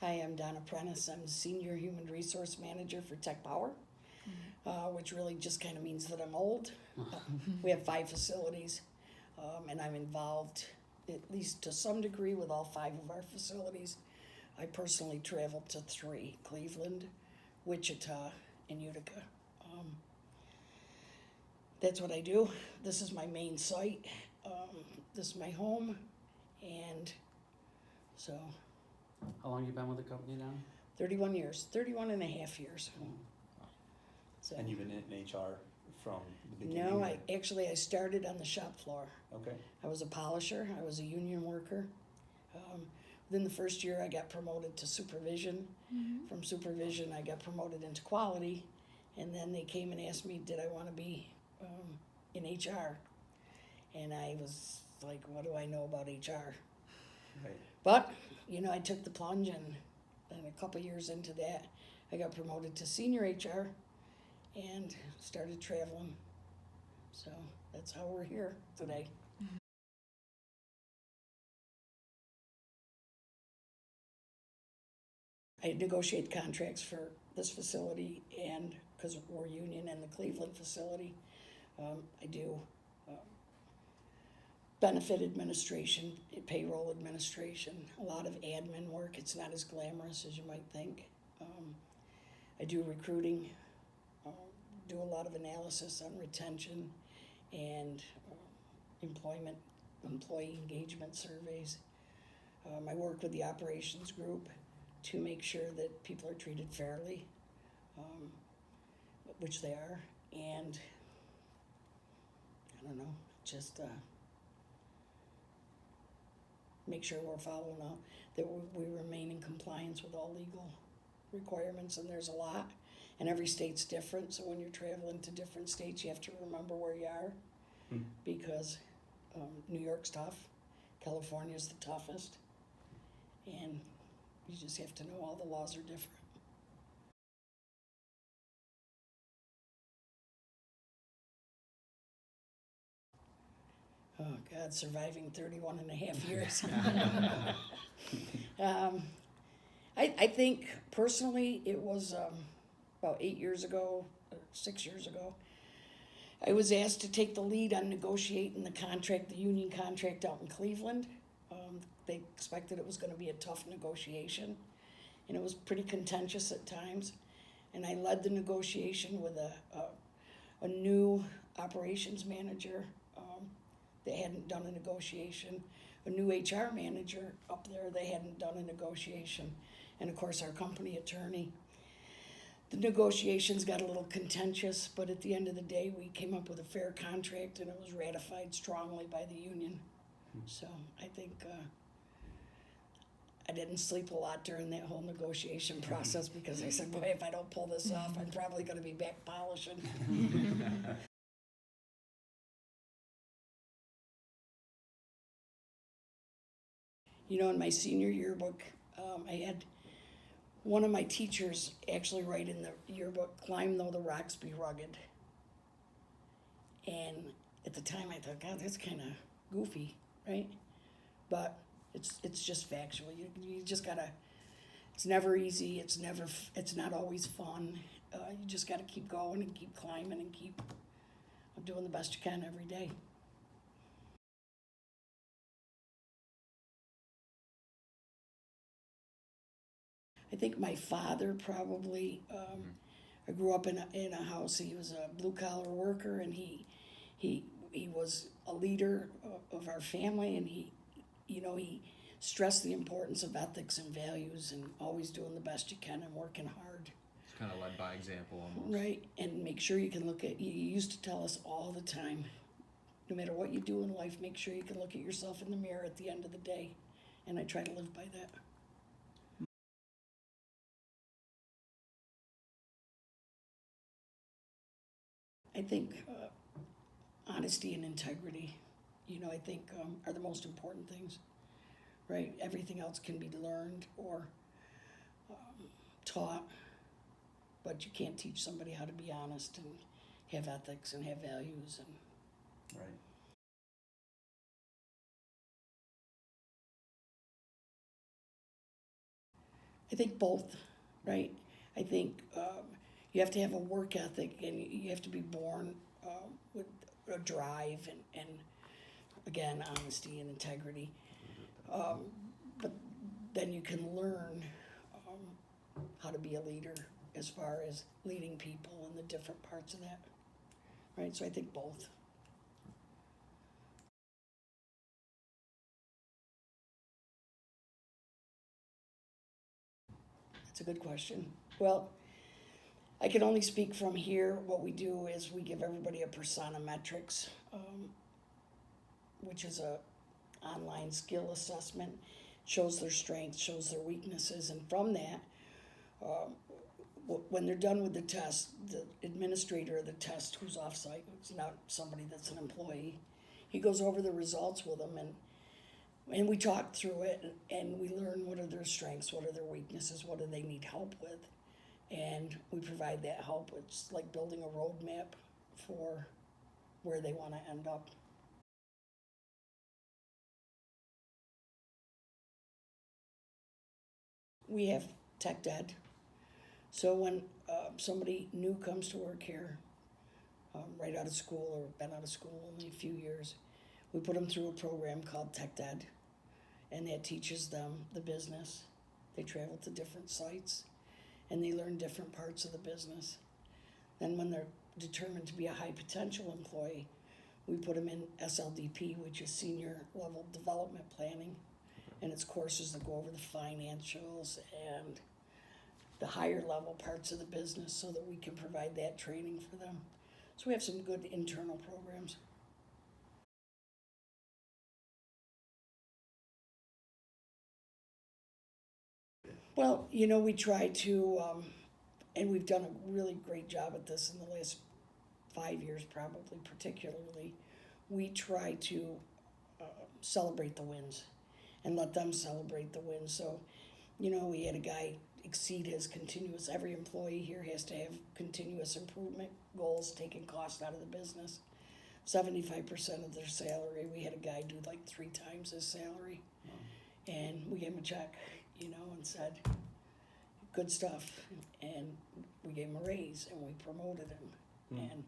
Hi, I'm Donna Prentice. I'm the Senior Human Resource Manager for Tech Power, which really just kind of means that I'm old. We have 5 facilities, and I'm involved, at least to some degree, with all 5 of our facilities. I personally travel to 3, Cleveland, Wichita, and Utica. That's what I do. This is my main site. This is my home, and so How long you been with the company now? 31 years, 31 and a half years. So, And you've been in HR from the beginning? no, or- I started on the shop floor. Okay, I was a polisher, I was a union worker. Within the first year, I got promoted to supervision. From supervision, I got promoted into quality, and then they came and asked me, did I want to be in HR? And I was like, what do I know about HR? right. But, I took the plunge, and a couple years into that, I got promoted to senior HR and started traveling. So that's how we're here today. I negotiate contracts for this facility, and because we're union and the Cleveland facility, I do benefit administration, payroll administration, a lot of admin work. It's not as glamorous as you might think. I do recruiting, do a lot of analysis on retention and employee engagement surveys. I work with the operations group to make sure that people are treated fairly, which they are, and I don't know, just make sure we're following up, that we remain in compliance with all legal requirements, and there's a lot, and every state's different, so when you're traveling to different states, you have to remember where you are, because New York's tough, California's the toughest, and you just have to know all the laws are different. Oh God, surviving 31 and a half years. I think personally it was about 8 years ago, 6 years ago, I was asked to take the lead on negotiating the union contract out in Cleveland. They expected it was going to be a tough negotiation, and it was pretty contentious at times. And I led the negotiation with a new operations manager that hadn't done a negotiation, a new HR manager up there, they hadn't done a negotiation, and of course our company attorney. The negotiations got a little contentious, but at the end of the day, we came up with a fair contract, and it was ratified strongly by the union. So I think I didn't sleep a lot during that whole negotiation process, because I said, boy, if I don't pull this off, I'm probably going to be back polishing. In my senior yearbook, I had one of my teachers actually write in the yearbook, "Climb though the rocks be rugged." And at the time I thought, God, that's kind of goofy, right? But it's just factual. You just gotta. It's never easy. It's not always fun. You just gotta keep going and keep climbing and keep doing the best you can every day. I think my father probably. I grew up in a house. He was a blue collar worker, and he was a leader of our family, and he stressed the importance of ethics and values, and always doing the best you can and working hard. It's kind of led by example almost. Right, and make sure you can look at. You used to tell us all the time, no matter what you do in life, make sure you can look at yourself in the mirror at the end of the day, and I try to live by that. I think honesty and integrity, I think are the most important things, right? Everything else can be learned or taught, but you can't teach somebody how to be honest and have ethics and have values. And Right. I think both, right? I think you have to have a work ethic, and you have to be born with a drive and again, honesty and integrity. But then you can learn how to be a leader as far as leading people in the different parts of that, right? So I think both. That's a good question. Well, I can only speak from here. What we do is we give everybody a persona metrics, which is a online skill assessment, shows their strengths, shows their weaknesses, and from that, when they're done with the test, the administrator of the test, who's offsite, who's not somebody that's an employee, he goes over the results with them, and we talk through it, and we learn what are their strengths, what are their weaknesses, what do they need help with, and we provide that help. It's like building a roadmap for where they want to end up. We have tech ed. So when somebody new comes to work here, right out of school or been out of school only a few years, we put them through a program called tech ed, and that teaches them the business. They travel to different sites, and they learn different parts of the business. Then when they're determined to be a high potential employee, we put them in SLDP, which is Senior Level Development Planning, and it's courses that go over the financials and the higher level parts of the business so that we can provide that training for them. So we have some good internal programs. Well, we try to, and we've done a really great job at this in the last 5 years, probably particularly. We try to celebrate the wins and let them celebrate the wins. So, we had a guy exceed his continuous, every employee here has to have continuous improvement goals, taking cost out of the business. 75% of their salary. We had a guy do like 3 times his salary. Wow. And we gave him a check, and said, good stuff. And we gave him a raise and we promoted him. And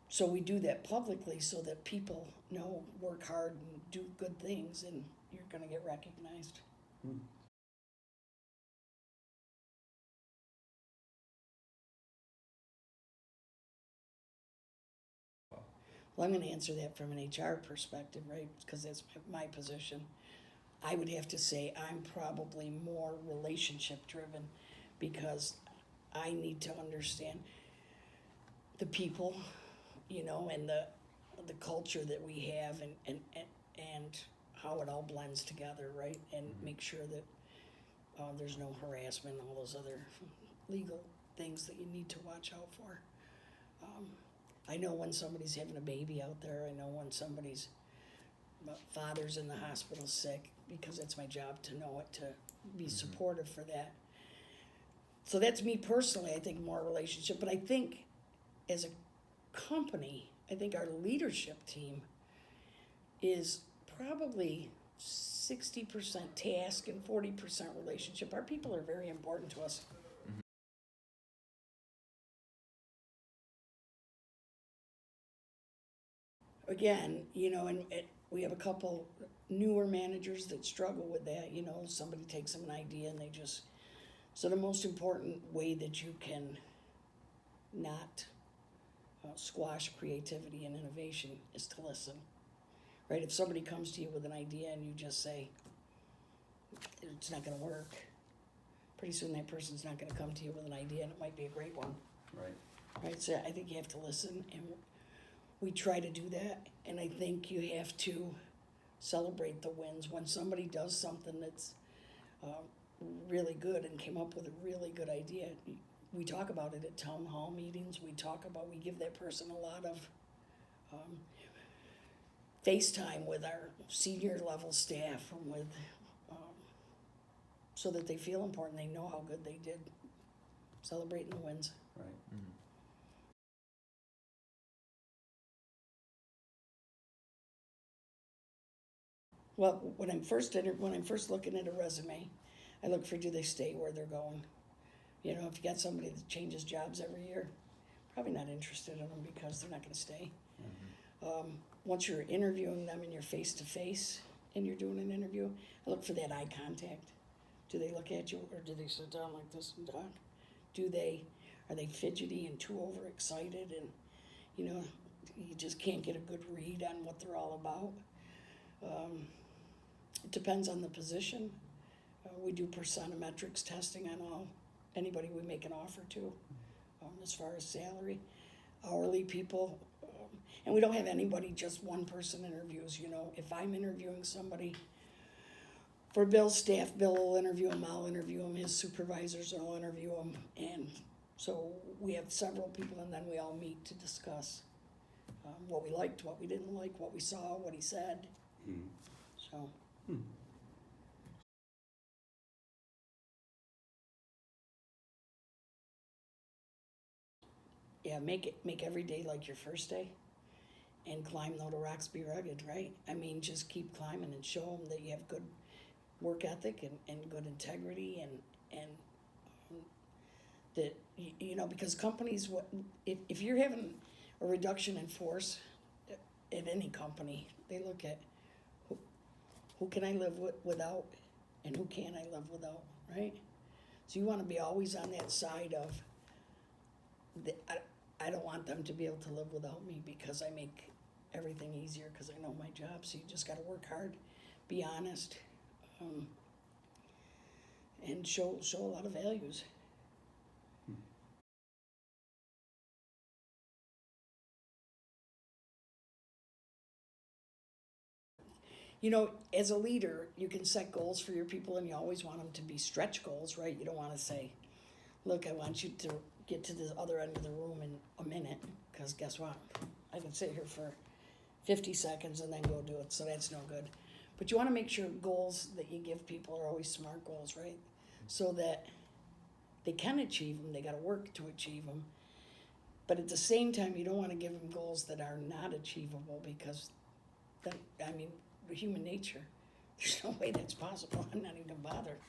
so we do that publicly so that people know, work hard and do good things, and you're going to get recognized. Well, I'm going to answer that from an HR perspective, right? Because that's my position. I would have to say I'm probably more relationship driven because I need to understand the people, and the culture that we have and how it all blends together, right? And make sure that there's no harassment and all those other legal things that you need to watch out for. I know when somebody's having a baby out there. I know when somebody's father's in the hospital sick, because it's my job to know it, to be supportive for that. So that's me personally, I think more relationship. But I think as a company, I think our leadership team is probably 60% task and 40% relationship. Our people are very important to us. Again, and we have a couple newer managers that struggle with that. Somebody takes them an idea and they just. So the most important way that you can not squash creativity and innovation is to listen, right? If somebody comes to you with an idea and you just say, it's not going to work, pretty soon that person's not going to come to you with an idea, and it might be a great one. Right, so I think you have to listen, and we try to do that, and I think you have to celebrate the wins. When somebody does something that's really good and came up with a really good idea, we talk about it at town hall meetings. We give that person a lot of FaceTime with our senior level staff and with, so that they feel important. They know how good they did, celebrating the wins. Right. Well, when I'm first looking at a resume, I look for, do they stay where they're going? You know, if you got somebody that changes jobs every year, probably not interested in them because they're not gonna stay. Once you're interviewing them and you're face to face and you're doing an interview, I look for that eye contact. Do they look at you or do they sit down like this and talk? Are they fidgety and too overexcited and, you know, you just can't get a good read on what they're all about? It depends on the position. We do personometrics testing on anybody we make an offer to, as far as salary, hourly people, and we don't have anybody, just one person interviews. You know, if I'm interviewing somebody for Bill's staff, Bill will interview him, I'll interview him, his supervisors will interview him, and so we have several people, and then we all meet to discuss what we liked, what we didn't like, what we saw, what he said. So. Yeah, make every day like your first day, and climb though the rocks be rugged, right? I mean, just keep climbing and show them that you have good work ethic and good integrity and that you know, because companies, if you're having a reduction in force at any company, they look at who can I live without and who can't I live without, right? So you want to be always on that side of I don't want them to be able to live without me because I make everything easier because I know my job. So you just got to work hard, be honest, and show a lot of values. You know, as a leader, you can set goals for your people, and you always want them to be stretch goals, right? You don't want to say, look, I want you to get to the other end of the room in a minute, because guess what? I can sit here for 50 seconds and then go do it, so that's no good. But you want to make sure goals that you give people are always SMART goals, right? So that they can achieve them, they got to work to achieve them. But at the same time, you don't want to give them goals that are not achievable, because that, I mean, human nature, there's no way that's possible. I'm not even gonna bother.